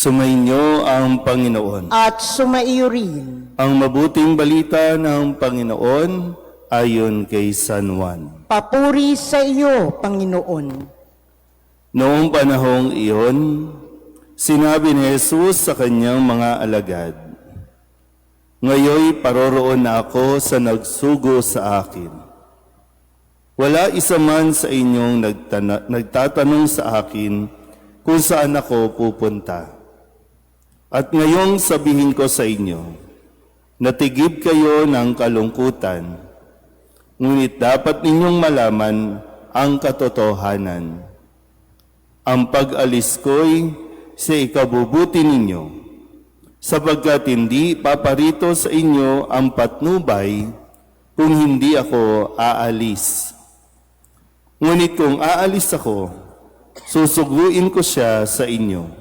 Sumainyo ang Panginoon. At sumaiyo rin. Ang mabuting balita ng Panginoon ayon kay San Juan. Papuri sa iyo, Panginoon. Noong panahong iyon, sinabi ni Jesus sa kanyang mga alagad, "Ngayoy paroroon na ako sa nagsugo sa akin. Wala isa man sa inyong nagtatanong sa akin kung saan ako pupunta. At ngayong sabihin ko sa inyo, natigib kayo ng kalungkutan, ngunit dapat ninyong malaman ang katotohanan. Ang pag-alis ko'y sa ikabubuti ninyo, sapagkat hindi paparito sa inyo ang patnubay kung hindi ako aalis. Ngunit kung aalis ako, susuguin ko siya sa inyo.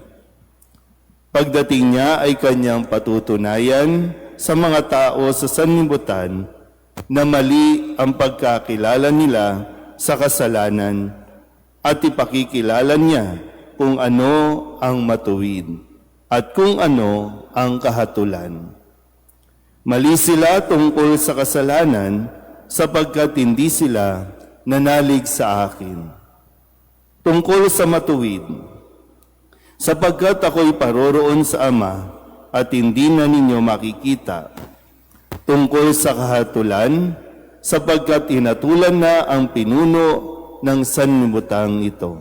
Pagdating niya ay kanyang patutunayan sa mga tao sa sanlibutan na mali ang pagkakilala nila sa kasalanan at ipakikilala niya kung ano ang matuwid at kung ano ang kahatulan. Mali sila tungkol sa kasalanan sapagkat hindi sila nanalig sa akin. Tungkol sa matuwid, sapagkat ako'y paroroon sa Ama at hindi na ninyo makikita. Tungkol sa kahatulan, sapagkat hinatulan na ang pinuno ng sanlibutan ito."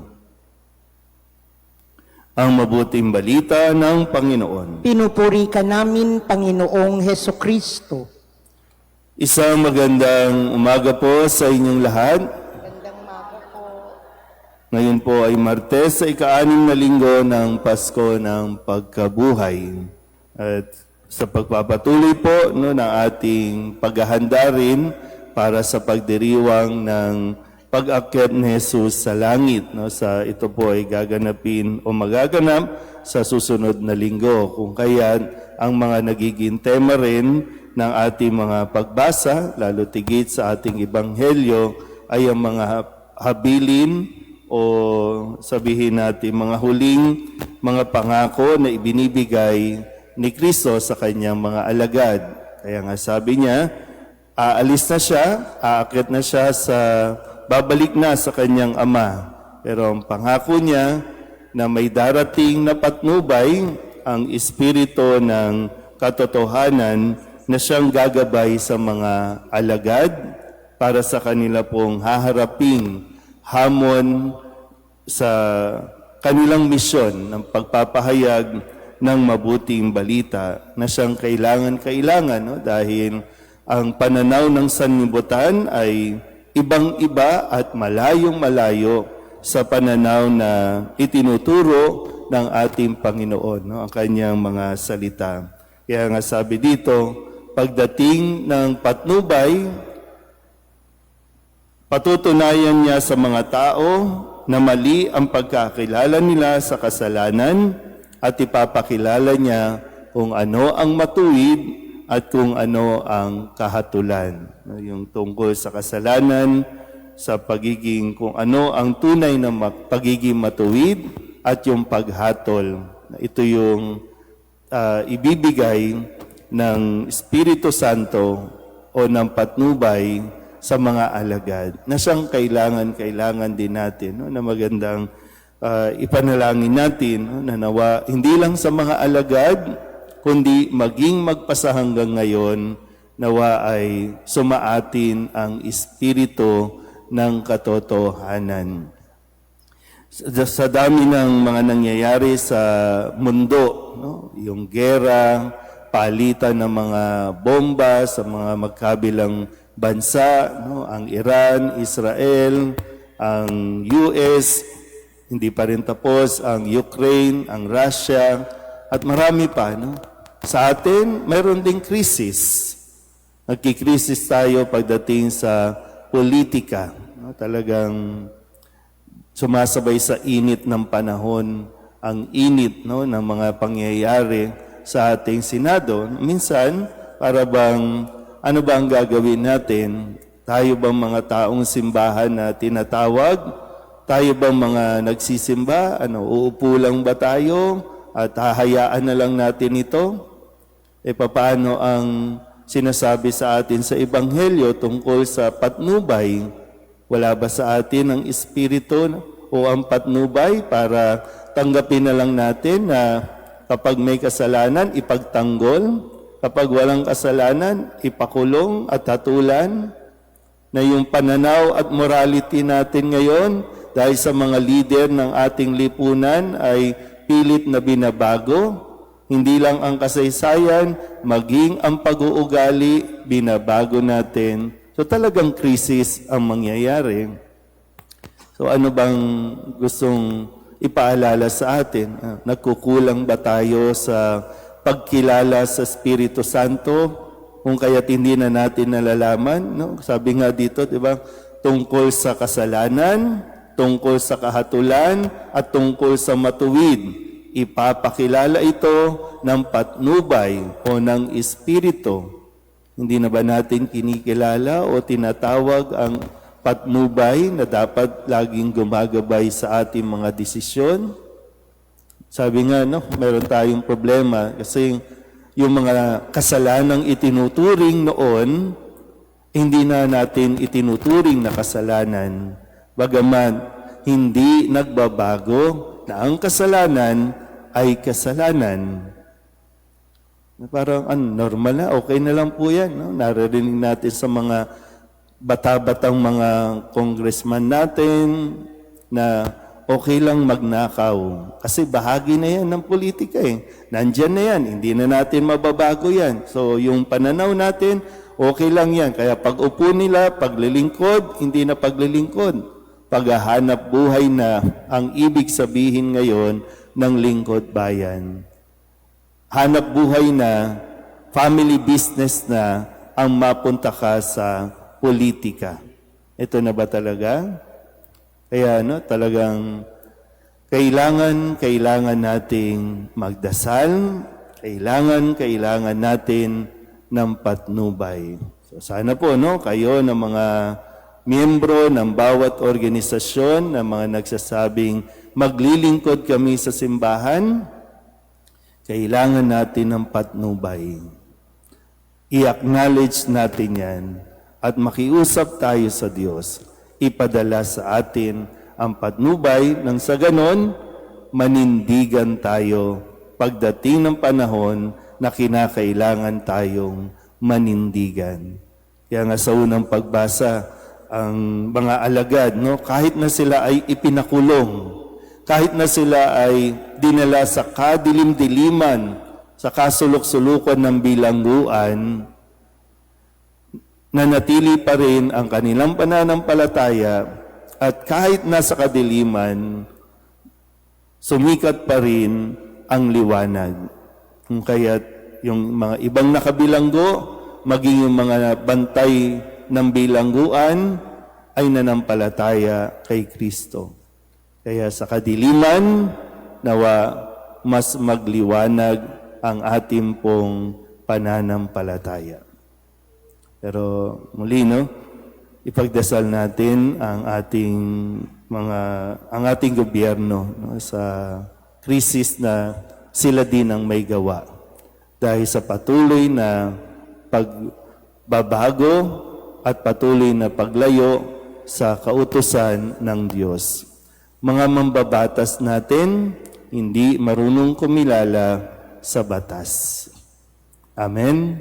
Ang mabuting balita ng Panginoon. Pinupuri ka namin, Panginoong Hesukristo. Isang magandang umaga po sa inyong lahat. Magandang umaga po. Ngayon po ay Martes sa ika-6 na linggo ng Pasko ng Pagkabuhay. At sa pagpapatuloy po ng ating paghahanda rin para sa pagdiriwang ng pag-akyat ni Jesus sa langit. Ito po ay gaganapin o magaganap sa susunod na linggo. Kung kaya ang mga nagiging tema rin ng ating mga pagbasa, lalo tigit sa ating ebanghelyo, ay ang mga habilin o sabihin natin mga huling mga pangako na ibinibigay ni Kristo sa kanyang mga alagad. Kaya nga sabi niya, aalis na siya, aakyat na siya babalik na sa kanyang Ama. Pero ang pangako niya na may darating na patnubay, ang Espiritu ng katotohanan na siyang gagabay sa mga alagad para sa kanila pong haharaping hamon sa kanilang misyon ng pagpapahayag ng mabuting balita na siyang kailangan, dahil ang pananaw ng sanlibutan ay ibang-iba at malayong-malayo sa pananaw na itinuturo ng ating Panginoon, ang kanyang mga salita. Kaya nga sabi dito, pagdating ng patnubay, patutunayan niya sa mga tao na mali ang pagkakilala nila sa kasalanan at ipapakilala niya kung ano ang matuwid at kung ano ang kahatulan. Yung tungkol sa kasalanan, sa pagiging kung ano ang tunay na pagiging matuwid at yung paghatol. Ito yung ibibigay ng Espiritu Santo o ng patnubay sa mga alagad na siyang kailangan din natin, na magandang ipanalangin natin, na nawa hindi lang sa mga alagad kundi maging magpasa hanggang ngayon, nawa ay sumaatin ang Espiritu ng katotohanan. Sa dami ng mga nangyayari sa mundo, yung gera, palitan ng mga bomba sa mga magkabilang bansa, ang Iran, Israel, ang US, hindi pa rin tapos, ang Ukraine, ang Russia, at marami pa. Sa atin, mayroon ding krisis. Nagkikrisis tayo pagdating sa politika. Talagang sumasabay sa init ng panahon, ang init ng mga pangyayari sa ating Senado. Minsan, para bang ano ba ang gagawin natin? Tayo bang mga taong simbahan na tinatawag? Tayo bang mga nagsisimba? Uupo lang ba tayo? at hahayaan na lang natin ito? Papaano ang sinasabi sa atin sa Ebanghelyo tungkol sa patnubay? Wala ba sa atin ang Espiritu o ang patnubay para tanggapin na lang natin na kapag may kasalanan, ipagtanggol? Kapag walang kasalanan, ipakulong at hatulan? Na yung pananaw at morality natin ngayon dahil sa mga leader ng ating lipunan ay pilit na binabago? Hindi lang ang kasaysayan, maging ang pag-uugali, binabago natin. So talagang krisis ang mangyayari. So ano bang gustong ipaalala sa atin? Nagkukulang ba tayo sa pagkilala sa Espiritu Santo? Kung kaya't hindi na natin nalalaman, no? Sabi nga dito, di ba, tungkol sa kasalanan, tungkol sa kahatulan, at tungkol sa matuwid. Ipapakilala ito ng patnubay o ng Espiritu. Hindi na ba natin kinikilala o tinatawag ang patnubay na dapat laging gumagabay sa ating mga desisyon? Sabi nga, no, meron tayong problema kasi yung mga kasalanang itinuturing noon, hindi na natin itinuturing na kasalanan. Bagaman, hindi nagbabago na ang kasalanan ay kasalanan. Parang normal na, okay na lang po yan. No? Naririnig natin sa mga bata-batang mga congressman natin na okay lang magnakaw. Kasi bahagi na yan ng politika eh. Nandyan na yan, hindi na natin mababago yan. So yung pananaw natin, okay lang yan. Kaya pag upo nila, paglilingkod, hindi na paglilingkod. Paghahanap buhay na ang ibig sabihin ngayon ng lingkod bayan. Hanap buhay na, family business na ang mapunta ka sa politika. Ito na ba talaga? Kaya talagang kailangan nating magdasal, kailangan natin ng patnubay. So sana po kayo ng mga miyembro ng bawat organisasyon na mga nagsasabing maglilingkod kami sa simbahan, kailangan natin ng patnubay. I-acknowledge natin yan at makiusap tayo sa Diyos. Ipadala sa atin ang patnubay nang sa ganon, manindigan tayo pagdating ng panahon na kinakailangan tayong manindigan. Kaya nga sa unang pagbasa, ang mga alagad, kahit na sila ay ipinakulong, kahit na sila ay dinala sa kadilim-diliman, sa kasulok-sulukan ng bilangguan, nanatili pa rin ang kanilang pananampalataya at kahit nasa kadiliman, sumikat pa rin ang liwanag. Kaya't yung mga ibang nakabilanggo, maging yung mga bantay ng bilangguan ay nanampalataya kay Kristo. Kaya sa kadiliman, nawa mas magliwanag ang ating pong pananampalataya. Pero muli, ipagdasal natin ang ating gobyerno sa krisis na sila din ang may gawa. Dahil sa patuloy na pagbabago at patuloy na paglayo sa kautusan ng Diyos. Mga mambabatas natin, hindi marunong kumilala sa batas. Amen.